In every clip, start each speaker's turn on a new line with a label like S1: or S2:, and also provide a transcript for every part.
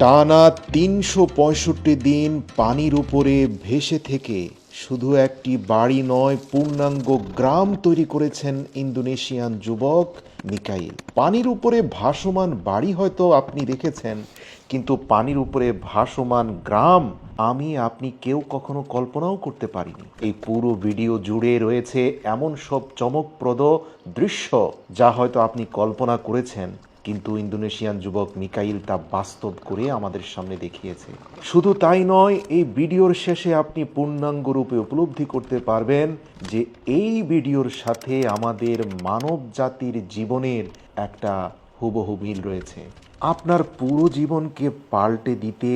S1: টানা ৩৬৫ দিন পানির উপরে ভেসে থেকে শুধু একটি বাড়ি নয়, পূর্ণাঙ্গ গ্রাম তৈরি করেছেন ইন্দোনেশিয়ান যুবক মিকাইল। পানির উপরে ভাসমান বাড়ি হয়তো আপনি দেখেছেন, কিন্তু পানির উপরে ভাসমান গ্রাম আপনি কেউ কখনো কল্পনাও করতে পারিনি। এই পুরো ভিডিও জুড়ে রয়েছে এমন সব চমকপ্রদ দৃশ্য যা হয়তো আপনি কল্পনা করেছেন, কিন্তু ইন্দোনেশিয়ান যুবক মিকাইল তা বাস্তব করে আমাদের সামনে দেখিয়েছে। শুধু তাই নয়, এই ভিডিওর শেষে আপনি পূর্ণাঙ্গ রূপে উপলব্ধি করতে পারবেন যে এই ভিডিওর সাথে আমাদের মানব জাতির জীবনের একটা হুবহু মিল রয়েছে। আপনার পুরো জীবনকে পাল্টে দিতে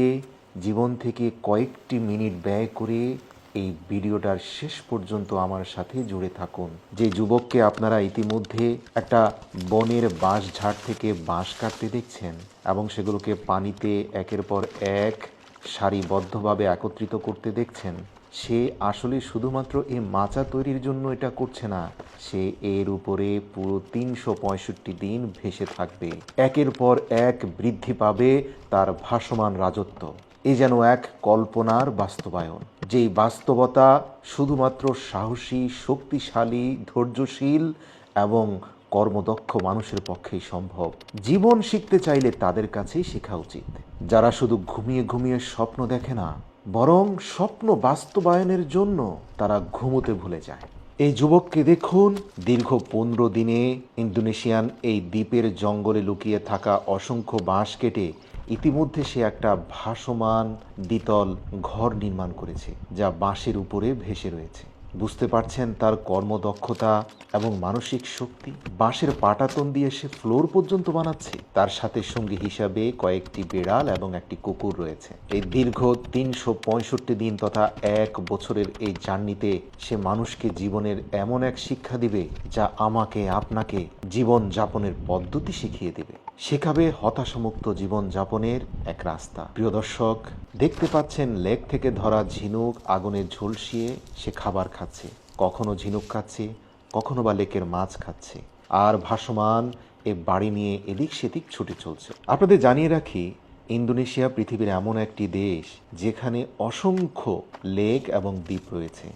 S1: জীবন থেকে কয়েকটি মিনিট ব্যয় করে এই ভিডিওটার শেষ পর্যন্ত আমার সাথে জুড়ে থাকুন। যে যুবককে আপনারা ইতিমধ্যে একটা বনের বাঁশঝাড় থেকে বাঁশ কাটতে দেখছেন এবং সেগুলোকে পানিতে একের পর এক সারিবদ্ধভাবে একত্রিত করতে দেখছেন, সে আসলে শুধুমাত্র এই মাচা তৈরির জন্য এটা করছে না, সে এর উপরে পুরো ৩৬৫ দিন ভেসে থাকবে। একের পর এক বৃদ্ধি পাবে তার ভাসমান রাজত্ব। এ যেন এক কল্পনার বাস্তবায়ন, যেই বাস্তবতা শুধুমাত্র সাহসী, শক্তিশালী, ধৈর্যশীল এবং কর্মদক্ষ মানুষের পক্ষেই সম্ভব। জীবন শিখতে চাইলে তাদের কাছেই শেখা উচিত, যারা শুধু ঘুমিয়ে ঘুমিয়ে স্বপ্ন দেখে না, বরং স্বপ্ন বাস্তবায়নের জন্য তারা ঘুমোতে ভুলে যায়। এই যুবককে দেখুন, দীর্ঘ ১৫ দিনে ইন্দোনেশিয়ান এই দ্বীপের জঙ্গলে লুকিয়ে থাকা অসংখ্য বাঁশ কেটে ইতিমধ্যে সে একটা ভাসমান দ্বিতল ঘর নির্মাণ করেছে, যা বাঁশের উপরে ভেসে রয়েছে। বুঝতে পারছেন তার কর্মদক্ষতা এবং মানসিক শক্তি। বাঁশের পাটাতন দিয়ে সে ফ্লোর পর্যন্ত বানাচ্ছে। তার সাথে সঙ্গী হিসাবে কয়েকটি বিড়াল এবং একটি কুকুর রয়েছে। এই দীর্ঘ ৩৬৫ দিন তথা ১ বছরের এই জার্নিতে সে মানুষকে জীবনের এমন এক শিক্ষা দিবে যা আমাকে আপনাকে জীবন যাপনের পদ্ধতি শিখিয়ে দেবে, শেখাবে হতাশামুক্ত জীবন যাপনের এক রাস্তা। প্রিয় দর্শক, দেখতে পাচ্ছেন লেক থেকে ধরা ঝিনুক আগুনে ঝলসিয়ে সে খাবার খাচ্ছে। কখনো ঝিনুক খাচ্ছে, কখনো বা লেকের মাছ খাচ্ছে, আর ভাসমান এ বাড়ি নিয়ে এদিক সেদিক ছুটে চলছে। আপনাদের জানিয়ে রাখি, ইন্দোনেশিয়া পৃথিবীর এমন একটি দেশ যেখানে অসংখ্য লেক এবং দ্বীপ রয়েছে।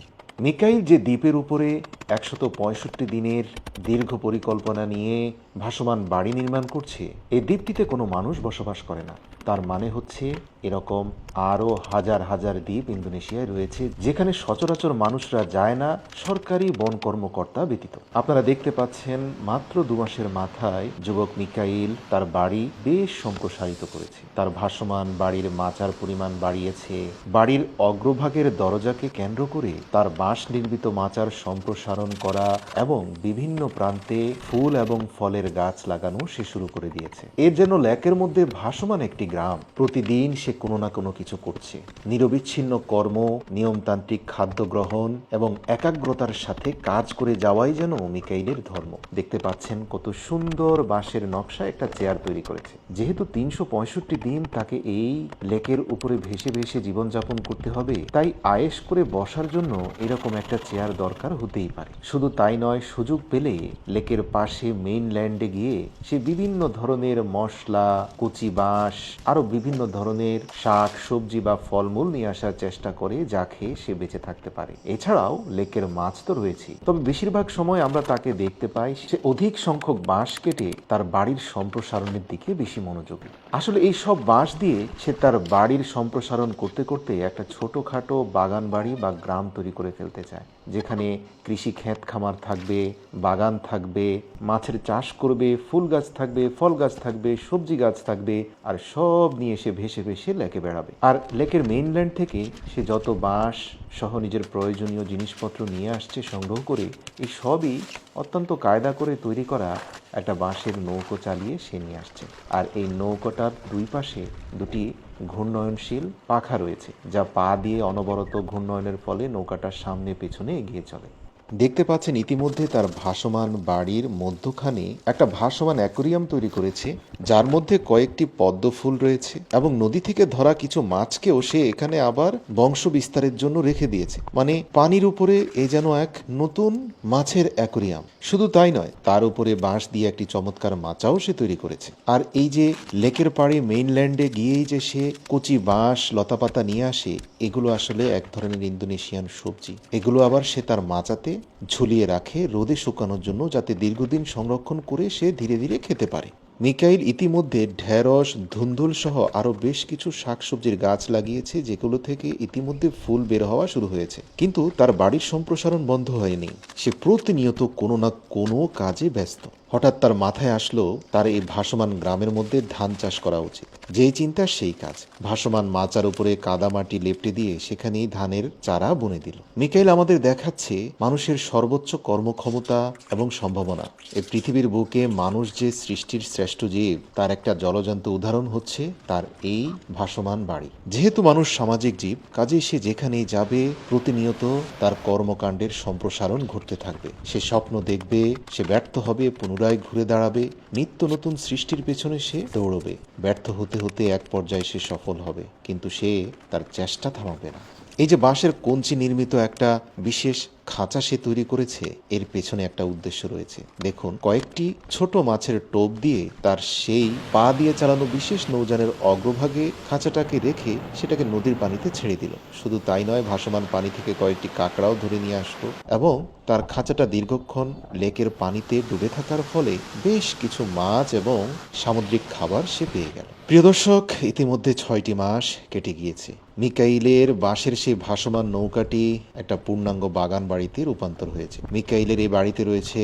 S1: মিকাইল যে দ্বীপের উপরে ১৬৫ দিনের দীর্ঘ পরিকল্পনা নিয়ে ভাসমান বাড়ি নির্মাণ করছে, এই দ্বীপটিতে কোনো মানুষ বসবাস করে না। তার মানে হচ্ছে এরকম আরও হাজার হাজার দ্বীপ ইন্দোনেশিয়ায় রয়েছে যেখানে সচরাচর মানুষরা যায় না, সরকারি বন কর্মকর্তা ব্যতীত। আপনারা দেখতে পাচ্ছেন মাত্র ২ মাসের মাথায় যুবক মিকাইল তার বাড়ি বেশ সম্প্রসারিত করেছে। তার ভাসমান বাড়ির মাচার পরিমাণ বাড়িয়েছে। বাড়ির অগ্রভাগের দরজাকে কেন্দ্র করে তার বাঁশ নির্মিত মাচার সম্প্রসারণ করা এবং বিভিন্ন প্রান্তে ফুল এবং ফলের গাছ লাগানো সে শুরু করে দিয়েছে। এর যেন লেকের মধ্যে ভাসমান একটি গ্রাম। প্রতিদিন সে কোনো না কোনো কিছু করছে। নিরবিচ্ছিন্ন কর্ম, নিয়মতান্ত্রিক খাদ্য গ্রহণ এবং একাগ্রতার সাথে কাজ করে যাওয়াই যেন মিকাইলের ধর্ম। দেখতে পাচ্ছেন কত সুন্দর বাঁশের নকশা একটা চেয়ার তৈরি করেছে। যেহেতু ৩৬৫ দিন তাকে এই লেকের উপরে ভেসে ভেসে জীবনযাপন করতে হবে, তাই আয়েশ করে বসার জন্য এরকম একটা চেয়ার দরকার হতেই পারে। শুধু তাই নয়, সুযোগ পেলে লেকের পাশে মেইনল্যান্ডে গিয়ে সে বিভিন্ন ধরনের মশলা, কচি বাঁশ, আরো বিভিন্ন ধরনের শাক, সবজি বা ফলমূল নিয়ে আসার চেষ্টা করে, যা খেয়ে সে বেঁচে থাকতে পারে। এছাড়াও লেকের মাছ তো রয়েছে, তবে বেশিরভাগ সময় আমরা তাকে দেখতে পাই সে অধিক সংখ্যক বাঁশ কেটে তার বাড়ির সম্প্রসারণের দিকে বেশি মনোযোগী। আসলে এই সব বাঁশ দিয়ে সে তার বাড়ির সম্প্রসারণ করতে করতে একটা ছোটখাটো বাগান বাড়ি বা গ্রাম তৈরি করে ফেলতে চায়, যেখানে কৃষি ক্ষেত খামার থাকবে, বাগান থাকবে, মাছের চাষ করবে, ফুল গাছ থাকবে, ফল গাছ থাকবে, সবজি গাছ থাকবে, আর সব নিয়ে সে ভেসে ভেসে লেকে বেড়াবে। আর লেকের মেইনল্যান্ড থেকে সে যত বাঁশ সহ নিজের প্রয়োজনীয় জিনিসপত্র নিয়ে আসছে সংগ্রহ করে, এই সবই অত্যন্ত কায়দা করে তৈরি করা একটা বাঁশের নৌকো চালিয়ে সে নিয়ে আসছে। আর এই নৌকোটার দুই পাশে দুটি ঘূর্ণয়নশীল পাখা রয়েছে, যা পা দিয়ে অনবরত ঘূর্ণয়নের ফলে নৌকাটার সামনে পেছনে এগিয়ে চলে। দেখতে পাচ্ছেন ইতিমধ্যে তার ভাসমান বাড়ির মধ্যখানে একটা ভাসমান অ্যাকোরিয়াম তৈরি করেছে, যার মধ্যে কয়েকটি পদ্ম ফুল রয়েছে এবং নদী থেকে ধরা কিছু মাছকেও সে এখানে আবার বংশ বিস্তারের জন্য রেখে দিয়েছে। মানে পানির উপরে এ যেন এক নতুন মাছের অ্যাকোরিয়াম। শুধু তাই নয়, তার উপরে বাঁশ দিয়ে একটি চমৎকার মাচাও সে তৈরি করেছে। আর এই যে লেকের পাড়ে মেইনল্যান্ডে গিয়েই যে সে কচি বাঁশ লতাপাতা নিয়ে আসে, এগুলো আসলে এক ধরনের ইন্দোনেশিয়ান সবজি। এগুলো আবার সে তার মাচাতে ঝুলিয়ে রাখে রোদে শুকানোর জন্য, যাতে দীর্ঘদিন সংরক্ষণ করে সে ধীরে ধীরে খেতে পারে। মিকাইল ইতিমধ্যে ঢেঁড়স, ধুন্দুল সহ আরও বেশ কিছু শাকসবজির গাছ লাগিয়েছে, যেগুলো থেকে ইতিমধ্যে ফুল বের হওয়া শুরু হয়েছে। কিন্তু তার বাড়ির সম্প্রসারণ বন্ধ হয়নি। সে প্রতিনিয়ত কোনো না কোনো কাজে ব্যস্ত। হঠাৎ তার মাথায় আসলো তার এই ভাসমান গ্রামের মধ্যে ধান চাষ করা উচিত। যেই চিন্তা সেই কাজ। ভাসমান মাচার উপরে কাদামাটি লেপটে দিয়ে সেখানেই ধানের চারা বুনে দিল। মিকাইল আমাদের দেখাচ্ছে মানুষের সর্বোচ্চ কর্মক্ষমতা এবং সম্ভাবনা। এই পৃথিবীর বুকে মানুষ যে সৃষ্টির শ্রেষ্ঠ জীব, তার একটা জলজান্ত উদাহরণ হচ্ছে তার এই ভাসমান বাড়ি। যেহেতু মানুষ সামাজিক জীব, কাজেই সে যেখানেই যাবে প্রতিনিয়ত তার কর্মকাণ্ডের সম্প্রসারণ ঘটতে থাকবে। সে স্বপ্ন দেখবে, সে ব্যর্থ হবে, পুনরায় ঘুরে দাঁড়াবে, নিত্য নতুন সৃষ্টির পেছনে সে দৌড়বে। ব্যর্থ হতে হতে এক পর্যায়ে সে সফল হবে, কিন্তু সে তার চেষ্টা থামাবে না। এই যে বাঁশের কঞ্চি নির্মিত একটা বিশেষ খাঁচা সে তৈরি করেছে, এর পেছনে একটা উদ্দেশ্য রয়েছে। দেখুন, কয়েকটি ছোট মাছের টোপ দিয়ে তার সেই পা দিয়ে চালানো বিশেষ নৌযানের অগ্রভাগে খাঁচাটাকে রেখে সেটাকে নদীর পানিতে ছেড়ে দিল। শুধু তাই নয়, ভাসমান পানি থেকে কয়েকটি কাঁকড়াও ধরে নিয়ে আসলো এবং তার খাঁচাটা দীর্ঘক্ষণ লেকের পানিতে ডুবে থাকার ফলে বেশ কিছু মাছ এবং সামুদ্রিক খাবার সে পেয়ে গেল। প্রিয় দর্শক, ইতিমধ্যে 6টি মাস কেটে গিয়েছে। মিকাইলের বাঁশের সেই ভাসমান নৌকাটি একটা পূর্ণাঙ্গ বাগান বাড়িতে রূপান্তর হয়েছে। মিকাইলের এই বাড়িতে রয়েছে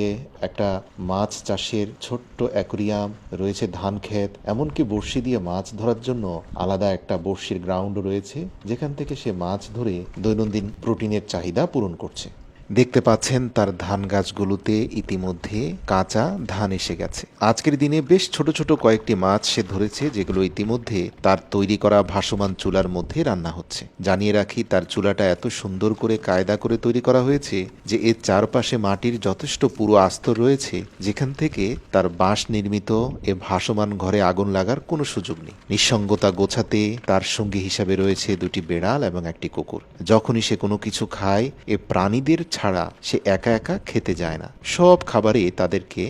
S1: একটা মাছ চাষের ছোট্ট অ্যাকোরিয়াম, রয়েছে ধান ক্ষেত, এমনকি বড়শি দিয়ে মাছ ধরার জন্য আলাদা একটা বড়শির গ্রাউন্ড রয়েছে, যেখান থেকে সে মাছ ধরে দৈনন্দিন প্রোটিনের চাহিদা পূরণ করছে। দেখতে পাচ্ছেন তার ধান গাছগুলোতে ইতিমধ্যে কাঁচা ধান এসে গেছে। আজকের দিনে বেশ ছোট ছোট কয়েকটি মাছ সে ধরেছে, যেগুলো ইতিমধ্যে তার তৈরি করা ভাসমান চুলার মধ্যে রান্না হচ্ছে। জানিয়ে রাখি, তার চুলাটা এত সুন্দর করে কায়দা করে তৈরি করা হয়েছে যে এর চারপাশে মাটির যথেষ্ট পুরো আস্তর রয়েছে, যেখান থেকে তার বাঁশ নির্মিত এ ভাসমান ঘরে আগুন লাগার কোনো সুযোগ নেই। নিঃসঙ্গতা গোছাতে তার সঙ্গী হিসাবে রয়েছে 2টি বেড়াল এবং একটি কুকুর। যখনই সে কোনো কিছু খায়, এ প্রাণীদের ছাড়া সে একা একা খেতে যায় না, সব খাবারে তাদেরকে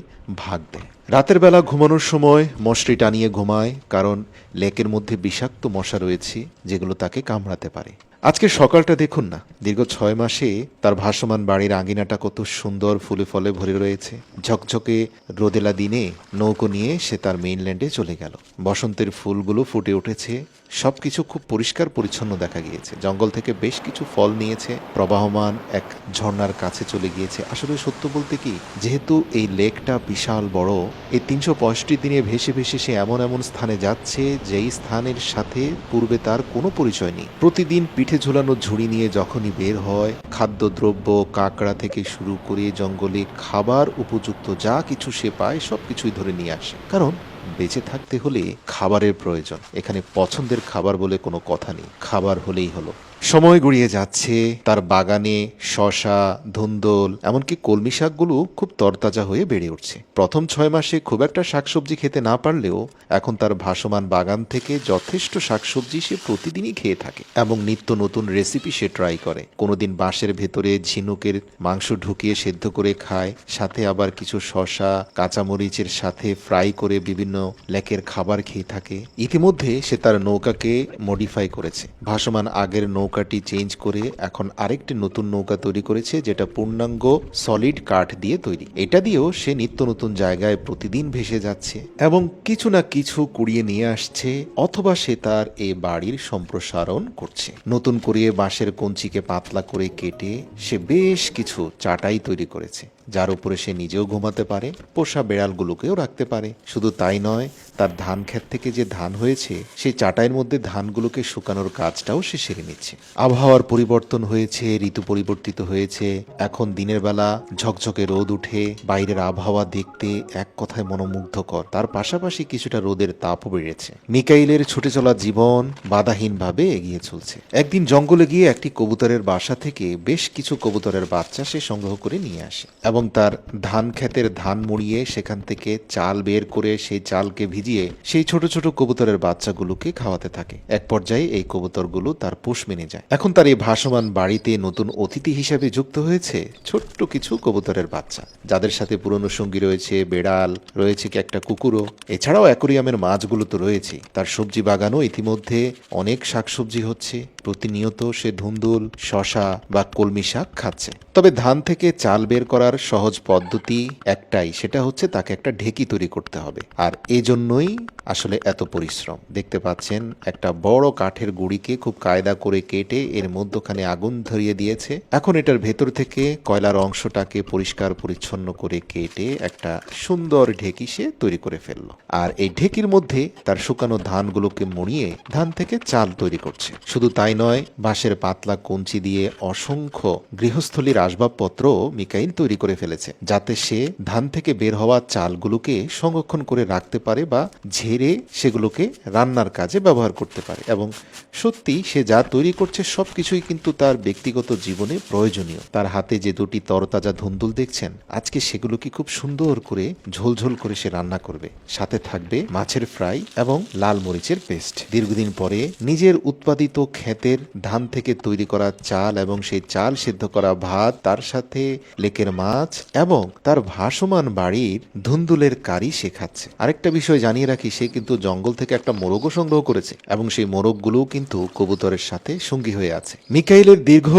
S1: ভাগ দেয়। রাতের বেলা ঘুমানোর সময় মশারি টানিয়ে ঘুমায়, কারণ লেকের মধ্যে বিষাক্ত মশা রয়েছে যেগুলো তাকে কামড়াতে পারে। আজকে সকালটা দেখুন না, দীর্ঘ 6 মাসে তার ভাসমান বাড়ির আঙিনাটা কত সুন্দর ফুলে ফলে ভরে রয়েছে। ঝকঝকে রোদেলা দিনে নৌকো নিয়ে সে তার মেইনল্যান্ডে চলে গেল। বসন্তের ফুলগুলো ফুটে উঠেছে, সবকিছু খুব পরিষ্কার পরিচ্ছন্ন দেখা গিয়েছে। জঙ্গল থেকে বেশ কিছু ফল নিয়েছে, প্রবাহমান এক ঝর্ণার কাছে চলে গিয়েছে। আসলে সত্য বলতে কি, যেহেতু এই লেকটা বিশাল বড়, এই 365 দিনে ভেসে ভেসে সে এমন এমন স্থানে যাচ্ছে যেই স্থানের সাথে পূর্বে তার কোনো পরিচয় নেই। প্রতিদিন পিঠে ঝোলানো ঝুড়ি নিয়ে যখনই বের হয়, খাদ্যদ্রব্য কাঁকড়া থেকে শুরু করে জঙ্গলে খাবার উপযুক্ত যা কিছু সে পায় সবকিছুই ধরে নিয়ে আসে, কারণ বেঁচে থাকতে হলে খাবারের প্রয়োজন। এখানে পছন্দের খাবার বলে কোনো কথা নেই, খাবার হলেই হলো। সময় গড়িয়ে যাচ্ছে, তার বাগানে শসা, ধুন্দল, এমনকি কলমি শাকগুলো খুব তরতাজা হয়ে বেড়ে উঠছে। প্রথম 6 মাসে খুব একটা শাকসবজি খেতে না পারলেও এখন তার ভাসমান বাগান থেকে যথেষ্ট শাকসবজি সে প্রতিদিনই খেয়ে থাকে এবং নিত্য নতুন রেসিপি সে ট্রাই করে। কোনোদিন বাঁশের ভেতরে ঝিনুকের মাংস ঢুকিয়ে সেদ্ধ করে খায়, সাথে আবার কিছু শসা কাঁচামরিচের সাথে ফ্রাই করে বিভিন্ন লেকের খাবার খেয়ে থাকে। ইতিমধ্যে সে তার নৌকাকে মডিফাই করেছে। ভাসমান আগের নৌকাটি চেঞ্জ করে এখন আরেকটি নতুন নৌকা তৈরি করেছে, যেটা পূর্ণাঙ্গ সলিড কাঠ দিয়ে তৈরি। এটা দিয়েও সে নিত্য নতুন জায়গায় প্রতিদিন ভেসে যাচ্ছে এবং কিছু না কিছু কুড়িয়ে নিয়ে আসছে, অথবা সে তার এই বাড়ির সম্প্রসারণ করছে। নতুন করে বাঁশের কঞ্চিকে পাতলা করে কেটে সে বেশ কিছু চাটাই তৈরি করেছে। যার উপরে সে নিজেও ঘুমাতে পারে, পোষা বেড়ালগুলোকেও রাখতে পারে। শুধু তাই নয়, তার ধান ক্ষেত থেকে যে ধান হয়েছে সেই চাটাইয়ের মধ্যে ধানগুলোকে শুকানোর কাজটাও সে সেরে নিচ্ছে। আবহাওয়ার পরিবর্তন হয়েছে, ঋতু পরিবর্তিত হয়েছে। এখন দিনের বেলা ঝকঝকে রোদ উঠে, বাইরের আবহাওয়া দেখতে এক কথায় মনোমুগ্ধকর। তার পাশাপাশি কিছুটা রোদের তাপও বেড়েছে। মিকাইলের ছুটে চলা জীবন বাধাহীনভাবে এগিয়ে চলছে। একদিন জঙ্গলে গিয়ে একটি কবুতরের বাসা থেকে বেশ কিছু কবুতরের বাচ্চা সে সংগ্রহ করে নিয়ে আসে এবং তার ধান ক্ষেতের ধান মুড়িয়ে সেখান থেকে চাল বের করে সেই চালকে ভিজিয়ে সেই ছোট ছোট কবুতরের বাচ্চাগুলোকে খাওয়াতে থাকে। এক পর্যায়ে এই কবুতরগুলো তার পোষ মেনে যায়। এখন তার এই ভাসমান বাড়িতে নতুন অতিথি হিসাবে যুক্ত হয়েছে ছোট্ট কিছু কবুতরের বাচ্চা, যাদের সাথে পুরনো সঙ্গী রয়েছে বেড়াল, রয়েছে কি একটা কুকুরও। এছাড়াও অ্যাকোরিয়ামের মাছগুলো তো রয়েছে। তার সবজি বাগানও ইতিমধ্যে অনেক শাকসবজি হচ্ছে। প্রতিনিয়ত সে ধুন্দুল, শশা বা কলমি শাক খাচ্ছে। তবে ধান থেকে চাল বের করার সহজ পদ্ধতি একটাই, সেটা হচ্ছে তাকে একটা ঢেকি তৈরি করতে হবে। আর এজন্যই আসলে এত পরিশ্রম। দেখতে পাচ্ছেন একটা বড় কাঠের গুঁড়িকে খুব কায়দা করে কেটে এর মধ্যখানে আগুন ধরিয়ে দিয়েছে। এখন এটার ভেতর থেকে কয়লার অংশটাকে পরিষ্কার পরিচ্ছন্ন করে কেটে একটা সুন্দর ঢেকি সে তৈরি করে ফেললো। আর এই ঢেকির মধ্যে তার শুকানো ধানগুলোকে মুড়িয়ে ধান থেকে চাল তৈরি করছে। শুধু তাই নয়, বাঁশের পাতলা কঞ্চি দিয়ে অসংখ্য গৃহস্থলীর আসবাবপত্র মিকাইল তৈরি করে ফেলেছে, যাতে সে ধান থেকে বের হওয়া চালগুলোকে সংরক্ষণ করে রাখতে পারে বা ঝেড়ে সেগুলোকে রান্নার কাজে ব্যবহার করতে পারে। এবং সত্যি সে যা তৈরি করছে সবকিছুই কিন্তু তার ব্যক্তিগত জীবনে প্রয়োজনীয়। তার হাতে যে দুটি তরতাজা ধুন্দুল দেখছেন, আজকে সেগুলোকে খুব সুন্দর করে ঝোলঝোল করে সে রান্না করবে। সাথে থাকবে মাছের ফ্রাই এবং লাল মরিচের পেস্ট। দীর্ঘদিন পরে নিজের উৎপাদিত ক্ষেতের ধান থেকে তৈরি করা চাল এবং সেই চাল সিদ্ধ করা ভাত, তার সাথে লেকের মাছ এবং তার ভাসমান বাড়ির ধুন্দুলের কারি সে খাচ্ছে। আরেকটা বিষয় জানিয়ে রাখি, সে কিন্তু জঙ্গল থেকে একটা মোরগও সংগ্রহ করেছে এবং সেই মোরগগুলোও কিন্তু কবুতরের সাথে সঙ্গী হয়ে আছে। মিকাইলের দীর্ঘ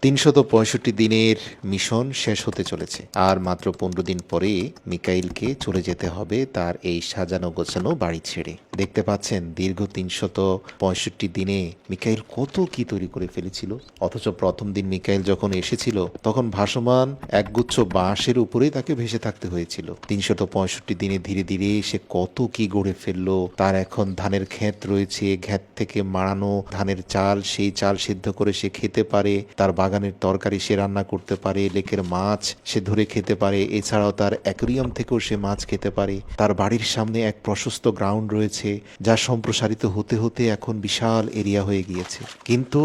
S1: ৩৬৫ দিনের মিশন শেষ হতে চলেছে। আর মাত্র ১৫ দিন পরে মিকাইলকে চলে যেতে হবে তার এই সাজানো গোছানো বাড়ি ছেড়ে। দেখতে পাচ্ছেন দীর্ঘ ৩৬৫ দিনে মিকাইল কত কি তৈরি করে ফেলেছিল। অথচ প্রথম দিন মিকাইল যখন এসেছিল তখন ভাসমান একগুচ্ছ বাঁশের উপরেই তাকে ভেসে থাকতে হয়েছিল। ৩৬৫ দিনে ধীরে ধীরে সে কত কি গড়ে ফেললো। তার এখন ধানের ক্ষেত রয়েছে, ক্ষেত থেকে মাড়ানো ধানের চাল, সেই চাল সিদ্ধ করে সে খেতে পারে। তার বাগানের তরকারি সে রান্না করতে পারে, লেকের মাছ সে ধরে খেতে পারে। এছাড়াও তার অ্যাকোরিয়াম থেকেও সে মাছ খেতে পারে। তার বাড়ির সামনে এক প্রশস্ত গ্রাউন্ড রয়েছে, যা সম্প্রসারিত হতে হতে এখন বিশাল এরিয়া হয়ে গিয়েছে। কিন্তু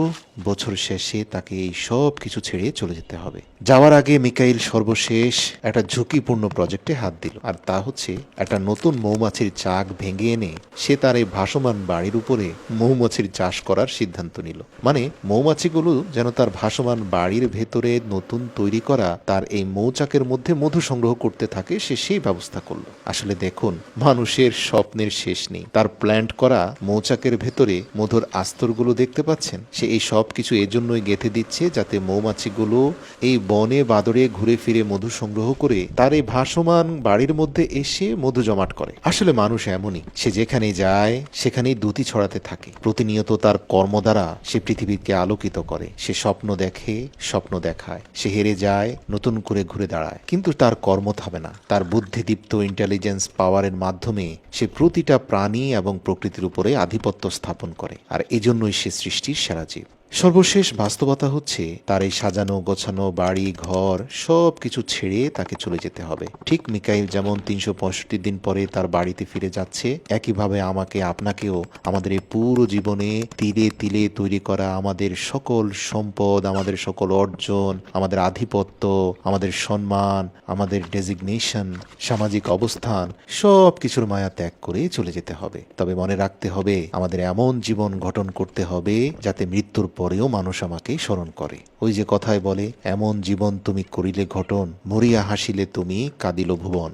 S1: বছর শেষে তাকে এই সব কিছু ছেড়ে চলে যেতে হবে। যাওয়ার আগে মিকাইল সর্বশেষ একটা ঝুঁকিপূর্ণ প্রজেক্টে হাত দিল, আর তা হচ্ছে একটা নতুন মৌমাছির চাক ভেঙে এনে সে তার এই ভাসমান বাড়ির উপরে মৌমাছির চাষ করার সিদ্ধান্ত নিল। মানে মৌমাছিগুলো যেন তার ভাসমান বাড়ির ভেতরে নতুন তৈরি করা তার এই মৌচাকের মধ্যে মধু সংগ্রহ করতে থাকে, সে সেই ব্যবস্থা করলো। আসলে দেখুন, মানুষের স্বপ্নের শেষ নেই। তার প্ল্যান্ট করা মৌচাকের ভেতরে মধুর আস্তরগুলো দেখতে পাচ্ছেন, সে এই সব কিছু এজন্যই গেঁথে দিচ্ছে যাতে মৌমাছিগুলো এই বনে বাদরে ঘুরে ফিরে মধু সংগ্রহ করে তার এই ভাসমান বাড়ির মধ্যে এসে মধু জমাট করে। আসলে মানুষ এমনই, সে যেখানে যায় সেখানেই দ্যুতি ছড়াতে থাকে। প্রতিনিয়ত তার কর্ম দ্বারা সে পৃথিবীকে আলোকিত করে। সে স্বপ্ন দেখে, স্বপ্ন দেখায়, সে হেরে যায়, নতুন করে ঘুরে দাঁড়ায়। কিন্তু তার কর্ম থামে না। তার বুদ্ধিদীপ্ত ইন্টেলিজেন্স পাওয়ারের মাধ্যমে সে প্রতিটা প্রাণী এবং প্রকৃতির উপরে আধিপত্য স্থাপন করে। আর এজন্যই সে সৃষ্টির সেরা জীব। সর্বশেষ বাস্তবতা হচ্ছে তার এই সাজানো গোছানো বাড়ি ঘর সব কিছু ছেড়ে তাকে চলে যেতে হবে। ঠিক মিকাইল যেমন ৩৬৫ দিন পরে তার বাড়িতে ফিরে যাচ্ছে, একইভাবে আমাকে আপনাকেও আমাদের এই পুরো জীবনে তিলে তিলে তৈরি করা আমাদের সকল সম্পদ, আমাদের সকল অর্জন, আমাদের আধিপত্য, আমাদের সম্মান, আমাদের ডেজিগনেশন, সামাজিক অবস্থান সব কিছুর মায়া ত্যাগ করে চলে যেতে হবে। তবে মনে রাখতে হবে, আমাদের এমন জীবন গঠন করতে হবে যাতে মৃত্যুর পরেও মানুষ আমাকে স্মরণ করে। ওই যে কথায় বলে, এমন জীবন তুমি করিলে ঘটন, মরিয়া হাসিলে তুমি কাঁদিল ভুবন।